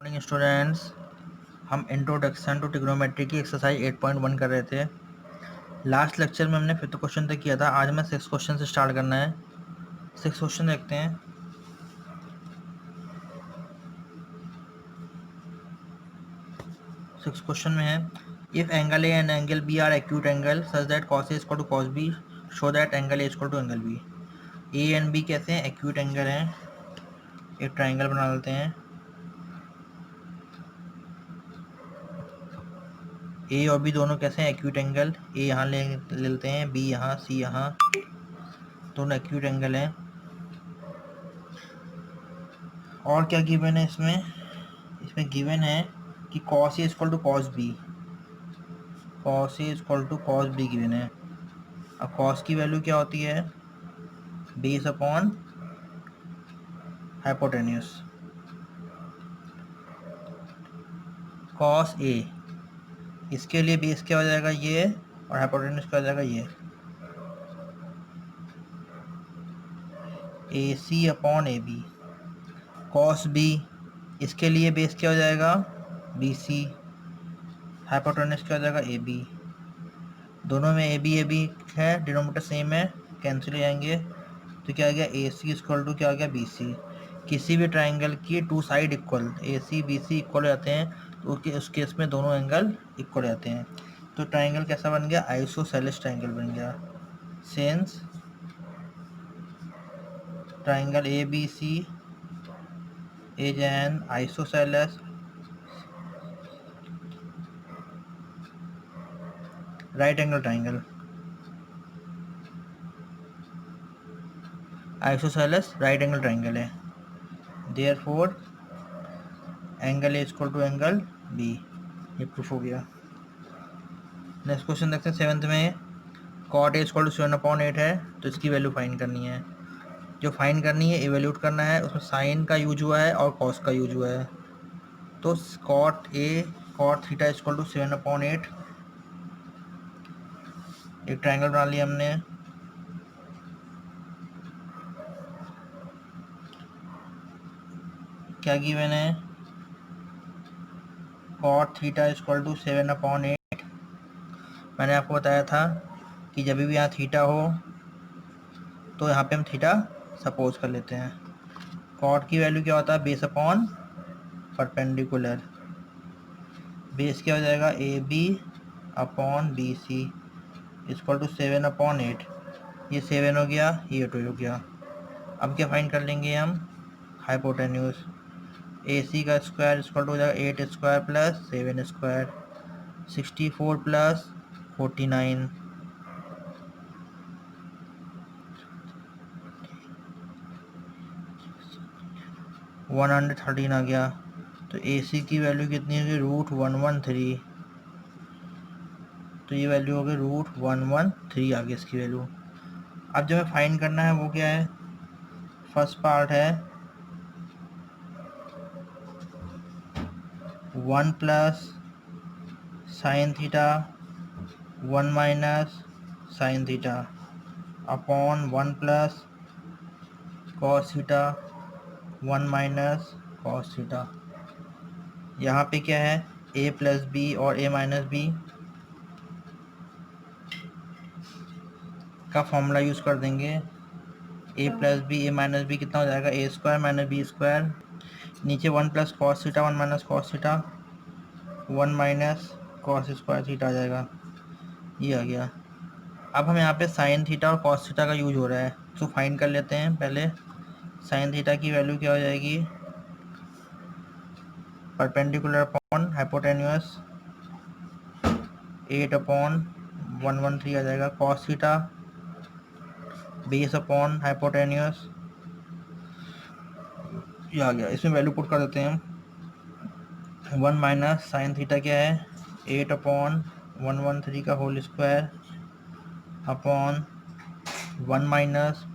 Morning students, हम introduction to trigonometry की exercise 8.1 कर रहे थे। लास्ट लेक्चर में हमने 5th क्वेश्चन तक किया था। आज हमें 6th क्वेश्चन से स्टार्ट करना है। 6th क्वेश्चन देखते हैं। सिक्स क्वेश्चन में है, if angle A and angle B are acute angle such that cos A equal to cos B, show that angle A equal to angle B. A and B कैसे हैं? Acute angle हैं। एक triangle बना लेते हैं। ए और B दोनों कैसे हैं? Acute angle. ए यहाँ ले लेते हैं, बी यहाँ, सी यहाँ, दोनों एक्यूट एंगल हैं। और क्या गिवन है इसमें? इसमें गिवन है कि cos A equal to cos B, cos A equal to cos B given है। अब cos की वैल्यू क्या होती है? Base upon hypotenuse. cos A, इसके लिए बेस क्या हो जाएगा? ये, और हाइपोटेन्यूस क्या हो जाएगा? ये। AC upon AB। cos B, इसके लिए बेस क्या हो जाएगा? BC। हाइपोटेन्यूस क्या हो जाएगा? AB। दोनों में AB है, डिनोमिनेटर सेम है, कैंसिल हो जाएंगे। तो क्या आ गया? AC इक्वल टू क्या आ गया? BC। किसी भी ट्राइंगल की two side equal, AC BC equal हो जाते हैं, तो उस केस में दोनों एंगल इक्वल जाते हैं। तो ट्राइंगल कैसा बन गया? आइसोसेलेस ट्राइंगल बन गया। Since triangle ABC is an isosceles right angle triangle. Isosceles right angle triangle है, therefore angle A equal to angle B. ये प्रूफ हो गया। नेक्स्ट क्वेश्चन देखते हैं। 7th में कॉट ए इक्वल टू 7/8 है, तो इसकी वैल्यू फाइंड करनी है। जो फाइंड करनी है, इवेल्यूट करना है, उसमें साइन का यूज हुआ है और कॉस का यूज हुआ है। तो cot A cot theta equal to 7/8। एक ट्राइंगल बना लिया हमने। क्या गिवन है? Cot theta equal to 7/8। मैंने आपको बताया था कि जब भी यहाँ थीटा हो तो यहाँ पे हम थीटा सपोज कर लेते हैं। कॉट की वैल्यू क्या होता है? Base upon perpendicular. बेस क्या हो जाएगा? AB upon BC equal to 7/8। ये 7 हो गया, ये 2 हो गया। अब क्या फाइंड कर लेंगे हम? हाइपोटेन्यूस। AC का स्क्वायर इक्वल टू हो जाएगा 8 स्क्वायर प्लस 7 स्क्वायर, 64 प्लस 49, 113 आ गया। तो AC की वैल्यू कितनी होगी? √113। तो ये वैल्यू होगी √113 आ गई इसकी वैल्यू। अब जो हमें फाइंड करना है वो क्या है? फर्स्ट पार्ट है 1 plus sine theta 1 minus sine theta upon 1 plus cos theta 1 minus cos theta. यहाँ पे क्या है? a प्लस बी और a माइनस बी का फॉर्मूला यूज़ कर देंगे। a plus B a minus B कितना हो जाएगा? a square minus B square. नीचे 1 plus cos theta 1 minus cos theta 1 minus cos square theta आ जाएगा। ये आ गया। अब हम यहाँ पे साइन थीटा और कॉस थीटा का यूज हो रहा है, तो फाइंड कर लेते हैं पहले। साइन थीटा की वैल्यू क्या हो जाएगी? परपेंडिकुलर अपॉन हाइपोटेन्यूस 8/113 आ जाएगा। Cos theta base upon hypotenuse, ये आ गया। इसमें वैल्यू पुट कर देते हैं हम। 1 माइनस साइन थीटा क्या है? 8/113 का होल स्क्वायर अपॉन 1 माइनस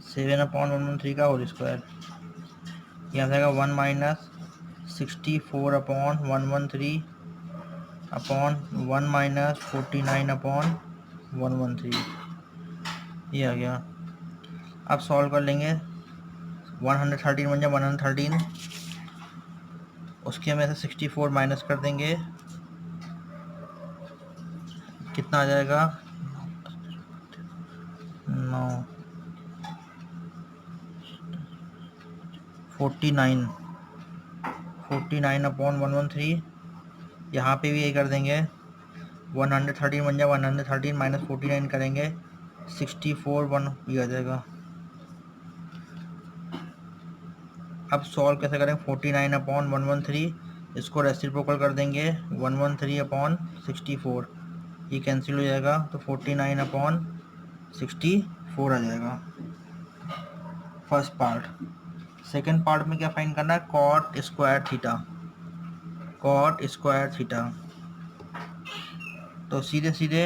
7/113 का होल स्क्वायर। यहाँ जाएगा 1 माइनस 64/113 अपॉन 1 माइनस 49/113। ये आ गया। अब सॉल्व कर लेंगे। 113 बन जाए 113, उसके में से 64 माइनस कर देंगे, कितना आ जाएगा 9 49 अपॉन 113। यहाँ पे भी यही कर देंगे, 113 बन जाए 113 माइनस 49 करेंगे 64 1 ये आ जाएगा। अब सॉल्व कैसे करें, 49 अपॉन 113, इसको रेसिप्रोकल कर देंगे 113 अपॉन 64, ये कैंसिल हो जाएगा तो 49 अपॉन 64 आ जाएगा फर्स्ट पार्ट। सेकेंड पार्ट में क्या फाइंड करना है, cot square theta, cot square theta. तो सीधे सीधे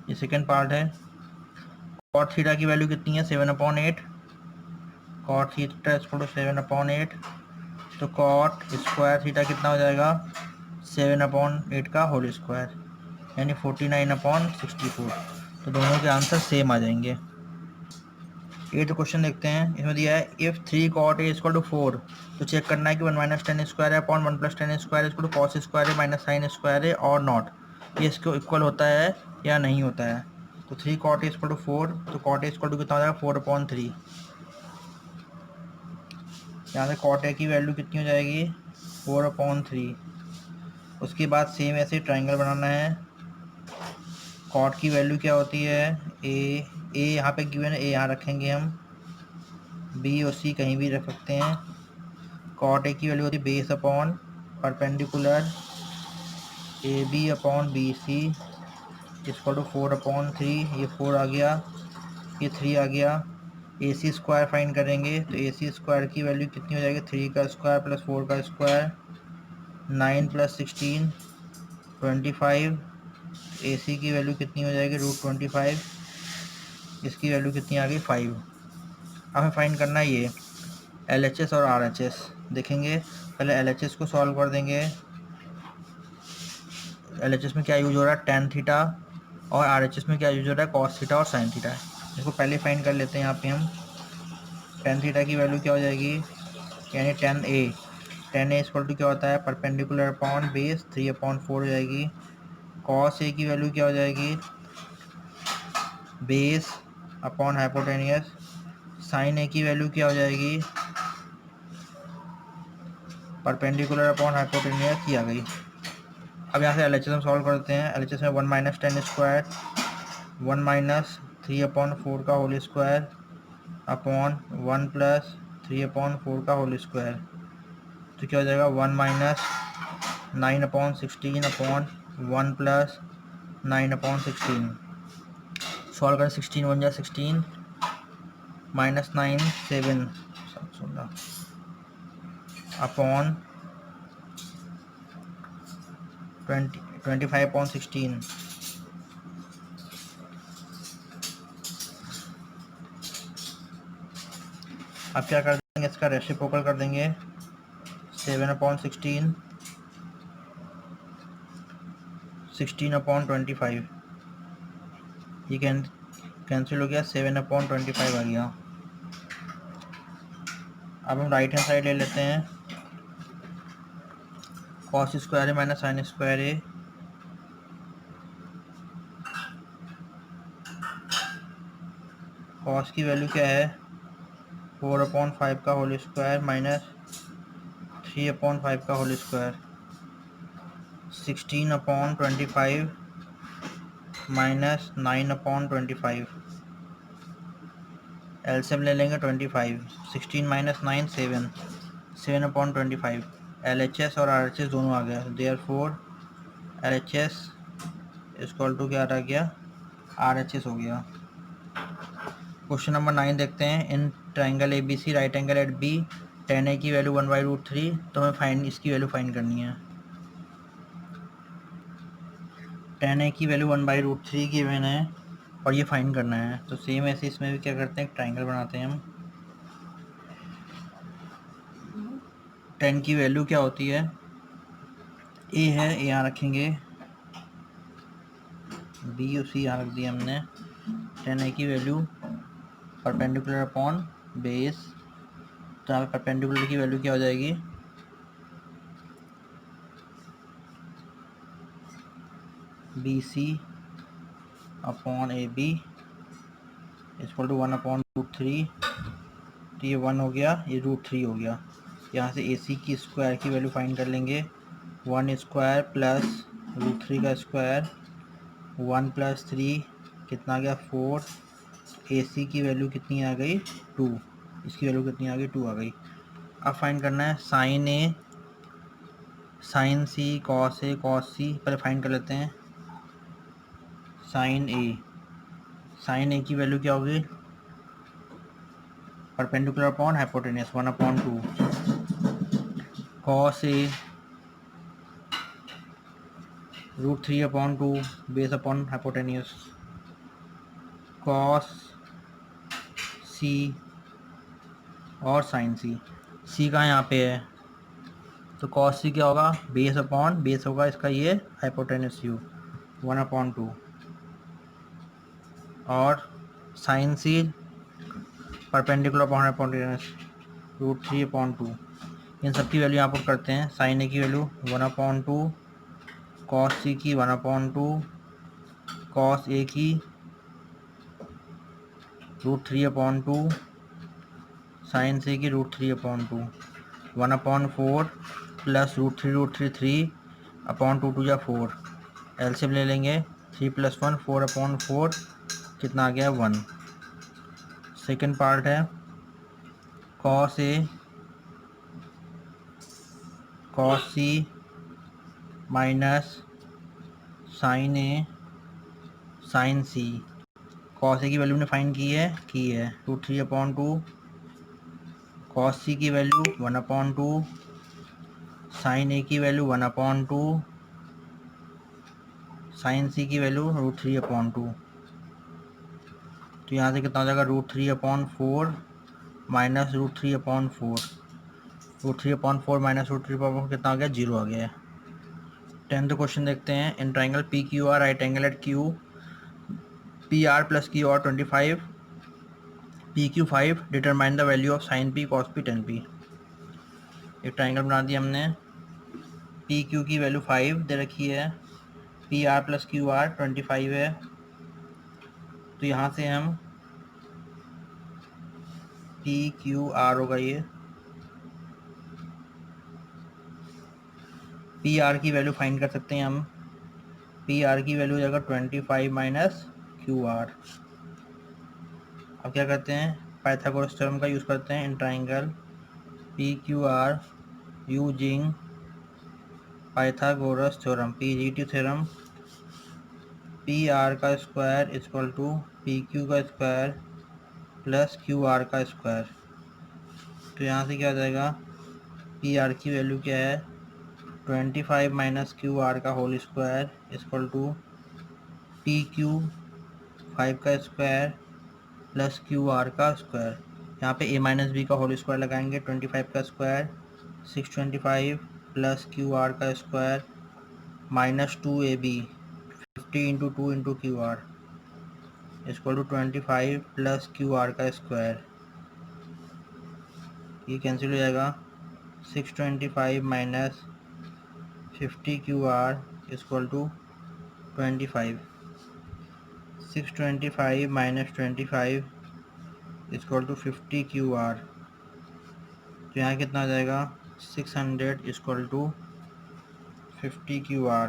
ये सेकेंड पार्ट है, कॉट थीटा की वैल्यू कितनी है 7/8, कॉट थीटा इक्वल टू 7/8, तो कॉट स्क्वायर थीटा कितना हो जाएगा 7/8 का होल स्क्वायर, यानी 49/64। तो दोनों के आंसर सेम आ जाएंगे। ये तो क्वेश्चन देखते हैं, इसमें दिया है if 3 cot a equal to 4, तो चेक करना है कि 1 माइनस टेन स्क्वायर है upon 1 plus tan square equal to cos square है माइनस साइन स्क्वायर है और नॉट, ये इसको इक्वल होता है या नहीं होता है। तो 3 cot a इक्वल टू 4, तो cot a इक्वल टू कितना हो जाएगा 4/3। यहाँ से cot a की वैल्यू कितनी हो जाएगी 4/3। उसके बाद सेम ऐसे ट्राइंगल बनाना है, कॉट की वैल्यू क्या होती है ए यहाँ पे गिवन है, ए यहाँ रखेंगे हम, बी और सी कहीं भी रख सकते हैं। कॉट ए की वैल्यू होती है base upon perpendicular A B upon B C equal to 4/3, ये 4 आ गया, ये 3 आ गया। ए सी स्क्वायर फाइंड करेंगे, तो ए सी स्क्वायर की वैल्यू कितनी हो जाएगी 3 का स्क्वायर प्लस 4 का स्क्वायर, 9 प्लस 16 25। ए सी की वैल्यू कितनी हो जाएगी √25, इसकी वैल्यू कितनी आ गई 5। अब हमें फाइंड करना है ये LHS और RHS। देखेंगे पहले LHS को सॉल्व कर देंगे, LHS में क्या यूज हो रहा है tan थीटा, और RHS में क्या यूज हो रहा है cos थीटा और sin थीटा। इसको पहले फाइंड कर लेते हैं। यहाँ पे हम tan थीटा की वैल्यू क्या हो जाएगी, यानी tan a इक्वल टू क्या होता है परपेंडिकुलर अपॉन बेस 3/4 हो जाएगी। cos a की वैल्यू क्या हो जाएगी base upon hypotenuse. sin a की वैल्यू क्या हो जाएगी परपेंडिकुलर अपॉन हाइपोटेनियस, ही आ गई। अब यहाँ से LHS हम सॉल्व करते हैं। LHS में 1 माइनस टेन स्क्वायर 1 माइनस 3/4 का होल स्क्वायर अपॉन 1 प्लस 3/4 का होल स्क्वायर, तो क्या हो जाएगा 1 माइनस 9/16 अपॉन 1 प्लस 9/16। सॉल्व करें 16 1 जा 16 माइनस 9 7 अपॉन 25/16। अब क्या कर देंगे, इसका रेसिप्रोकल कर देंगे 7/16 16/25, ये कैंसिल हो गया 7/25 आ गया। अब हम राइट हैंड साइड ले लेते हैं, कॉस स्क्वायर है माइनस साइन स्क्वायर है, कॉस की वैल्यू क्या है 4/5 का होल स्क्वायर माइनस 3/5 का होल स्क्वायर, 16/25 माइनस 9/25। एलसीएम ले लेंगे 25, 16 माइनस 9 7 7/25। LHS और RHS दोनों आ गया, देयरफॉर LHS इक्वल टू क्या आ गया RHS हो गया। क्वेश्चन नंबर 9 देखते हैं। In triangle ABC right angle at B tan A की वैल्यू 1/√3, तो हमें इसकी वैल्यू फाइंड करनी है। tan A की वैल्यू 1/√3 की गिवन है और ये फाइंड करना है। तो सेम ऐसे इसमें भी क्या करते हैं, ट्राइंगल बनाते हैं हम। tan की वैल्यू क्या होती है, A है, A यहाँ रखेंगे, B और C यहाँ रख दिया हमने। tan A की वैल्यू परपेंडिकुलर अपॉन बेस, तो यहाँ पे परपेंडिकुलर की वैल्यू क्या हो जाएगी, B C upon A B equal to 1/√3। तो ये 1 हो गया, ये √3 हो गया। यहाँ से ए सी की स्क्वायर की वैल्यू फाइंड कर लेंगे, 1 स्क्वायर प्लस √3 का स्क्वायर, 1 + 3 कितना आ गया 4। ए सी की वैल्यू कितनी आ गई 2, इसकी वैल्यू कितनी आ गई 2 आ गई। अब फाइंड करना है sign A, sign C, cos A, cos सी। पहले फाइंड कर लेते हैं साइन ए। साइन ए की वैल्यू क्या होगी, perpendicular upon hypotenuse 1/2। Cos A √3/2 base upon hypotenuse. Cos सी और साइन सी, सी का यहाँ पे है तो कॉस सी क्या होगा, बेस अपॉन बेस होगा इसका ये हाइपोटेन्यूस यू 1/2, और sine C perpendicular upon hypotenuse √3/2। इन सब की वैल्यू यहाँ पर करते हैं। साइन ए की वैल्यू 1/2, कॉस सी की 1/2, कॉस ए की √3/2, साइन सी की √3/2, 1/4 प्लस √3 3/2 2 या 4, एलसीएम ले लेंगे 3 + 1 4/4 कितना आ गया 1। सेकेंड पार्ट है cos A cos C minus sign A sign C. Cos A की वैल्यू ने फाइंड की है √3/2, कॉस सी की वैल्यू 1/2, साइन ए की वैल्यू 1/2, साइन सी की वैल्यू √3/2। तो यहाँ से कितना हो जाएगा √3/4 माइनस √3/4, √3/4 माइनस √3/4 कितना आ गया 0 आ गया है। 10th क्वेश्चन देखते हैं। In triangle P Q R right angle at Q, P R plus Q R 25, P Q 5, determine the value of sine P cos P tan P. एक ट्राइंगल बना दिया हमने, पी क्यू की value 5 दे रखी है, P R plus Q R 25 है। तो यहाँ से हम पी क्यू आर होगा ये, पी आर की वैल्यू फाइंड कर सकते हैं हम। पी आर की वैल्यू हो जाएगा 25 माइनस क्यू आर। अब क्या करते हैं, पाइथागोरस थ्योरम का यूज़ करते हैं in triangle P Q R using Pythagoras theorem, PGT theorem. P R का square equal to P Q का स्क्वायर प्लस क्यू आर का स्क्वायर। तो यहाँ से क्या हो जाएगा, पी आर की वैल्यू क्या है 25 माइनस क्यू आर का whole square equal to P Q 5 का स्क्वायर प्लस क्यू आर का स्क्वायर। यहाँ पे a माइनस बी का होल स्क्वायर लगाएंगे, 25 का स्क्वायर 625 प्लस क्यू आर का square minus 2ab 50 × 2 × Q R equal to 25 plus Q R का स्क्वायर। ये कैंसिल हो जाएगा, 625 minus 50 Q R equal to 25, 625 minus 25 equal to 50 Q R. तो यहाँ कितना आ जाएगा 600 equal to 50 Q R.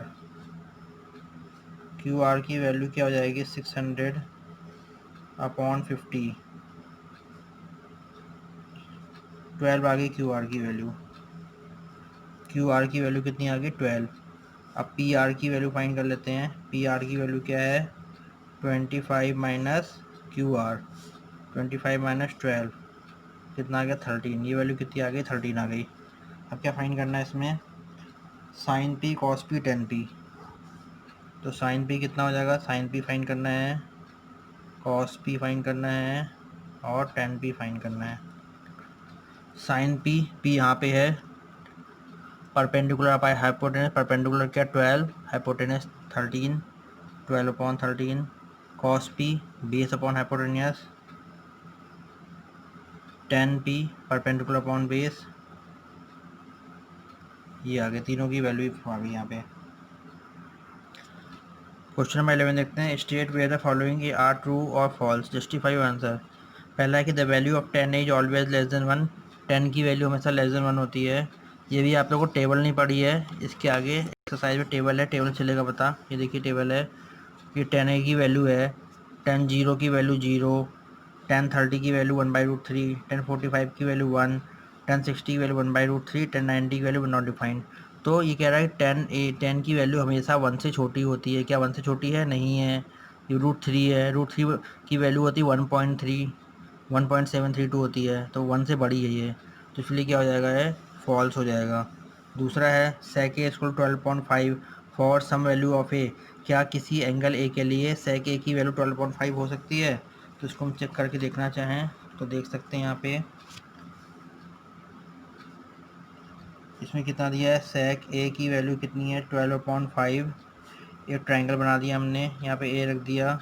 Q R की वैल्यू क्या हो जाएगी 600/50, 12 आ गई क्यू आर की वैल्यू। क्यू आर की वैल्यू कितनी आ गई 12। अब पी आर की वैल्यू फाइंड कर लेते हैं। पी आर की वैल्यू क्या है 25 माइनस क्यू आर, 25 माइनस 12 कितना आ गया 13। ये वैल्यू कितनी आ गई 13 आ गई। अब क्या फाइंड करना है इसमें, sine P cos P tan P. तो साइन पी कितना हो जाएगा, साइन पी फाइंड करना है, कॉस पी फाइंड करना है और टेन पी फाइंड करना है। साइन पी, पी यहाँ पे है, परपेंडिकुलर अपाई हाइपोटेनस, परपेंडिकुलर क्या 12, hypotenuse 13, 12/13। Cos P base upon hypotenuse 10p perpendicular upon base, ये आ गए, तीनों की वैल्यू आ गई यहाँ पे। क्वेश्चन नंबर 11 देखते हैं। State whether the following are true और फॉल्स, जस्टिफाई योर आंसर। पहला है कि the value of 10 is always less than 1, 10 की वैल्यू हमेशा लेस देन 1 होती है। ये भी आप लोगों को टेबल नहीं पड़ी है, इसके आगे एक्सरसाइज में टेबल है, टेबल चलेगा पता। ये देखिए टेबल है, ये 10 की वैल्यू है, 10 जीरो की वैल्यू 0, 10 30 की वैल्यू 1/√3, 10 45 की वैल्यू 1, 10 60 की वैल्यू 1/√3, 10 90 की वैल्यू नॉट डिफाइंड। तो ये कह रहा है 10 की वैल्यू हमेशा 1 से छोटी होती है। क्या 1 से छोटी है? नहीं है। ये √3 है, √3 की वैल्यू होती है 1.3, 1.732 होती है, तो 1 से बड़ी है ये, तो इसलिए क्या हो जाएगा, है फॉल्स हो जाएगा। दूसरा है sec a = 12.5 for some value of A, क्या किसी एंगल ए के लिए sec a की वैल्यू 12.5 हो सकती है? तो इसको हम चेक करके देखना चाहें तो देख सकते हैं। यहाँ पे इसमें कितना दिया है, sec a की वैल्यू कितनी है, 12.5। एक ट्रायंगल बना दिया हमने, यहाँ पे a रख दिया,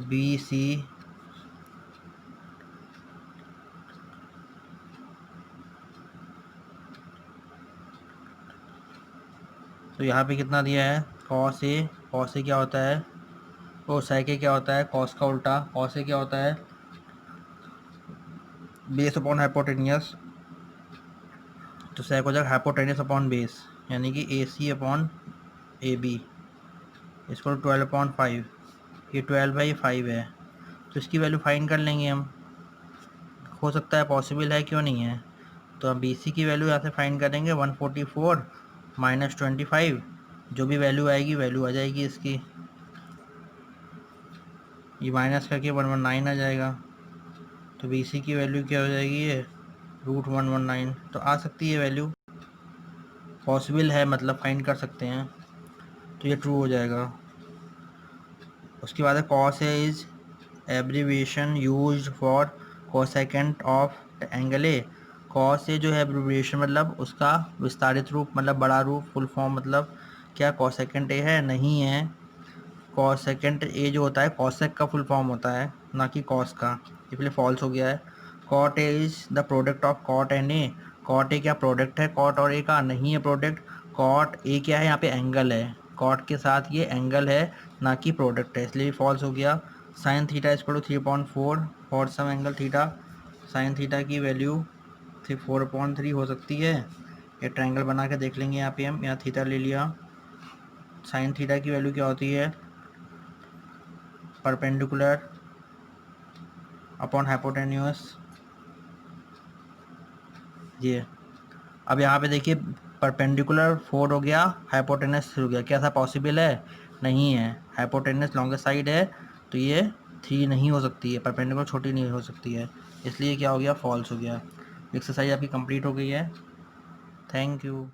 बी सी, तो यहाँ पे कितना दिया है, cos a। cos a क्या होता है, और sec a क्या होता है, cos का उल्टा। cos a क्या होता है, बेस अपॉन हाइपोटेनियस, तो sec हो जाएगा हाइपोटेनियस अपॉन बेस, यानी कि ए सी अपॉन ए बी, इसको 12.5, ये 12/5 है, तो इसकी वैल्यू फाइंड कर लेंगे हम। हो सकता है, पॉसिबल है, क्यों नहीं है। तो हम बी सी की वैल्यू यहाँ से फाइंड करेंगे, 144 माइनस 25, जो भी वैल्यू आएगी वैल्यू आ जाएगी इसकी, ये माइनस करके 119 आ जाएगा, तो बी सी की वैल्यू क्या हो जाएगी, ये √119, तो आ सकती है वैल्यू, पॉसिबल है, मतलब फाइंड कर सकते हैं, तो ये ट्रू हो जाएगा। उसके बाद है cos a is abbreviation used for cosecant of angle A. cos a जो है एब्रीविएशन, मतलब उसका विस्तारित रूप, मतलब बड़ा रूप, फुल फॉर्म, मतलब क्या कोसेकेंट ए है? नहीं है। कोसेकेंट ए जो होता है कॉसेक का फुल फॉर्म होता है, ना कि कॉस का, इसलिए फॉल्स हो गया है। Cot A is the product of cot and A. Cot A क्या प्रोडक्ट है कॉट और ए का? नहीं है प्रोडक्ट। कॉट ए क्या है, यहाँ पे एंगल है, कॉट के साथ ये एंगल है, ना कि प्रोडक्ट है, इसलिए फॉल्स हो गया। Sine theta = 3.4 for some angle theta, sine theta की वैल्यू 4.3 हो सकती है। ये ट्रायंगल बना के देख लेंगे, यहाँ पे हम, यहाँ थीटा ले लिया, साइन थीटा की वैल्यू क्या होती है, परपेंडिकुलर अपॉन हाइपोटेन्यूस, ये। अब यहाँ पे देखिए परपेंडिकुलर 4 हो गया, हाइपोटेनस 3 हो गया, क्या ऐसा पॉसिबल है? नहीं है। हाइपोटेनस लॉन्गेस्ट साइड है, तो ये 3 नहीं हो सकती है, परपेंडिकुलर छोटी नहीं हो सकती है, इसलिए क्या हो गया, फॉल्स हो गया। एक्सरसाइज आपकी कंप्लीट हो गई है। Thank you.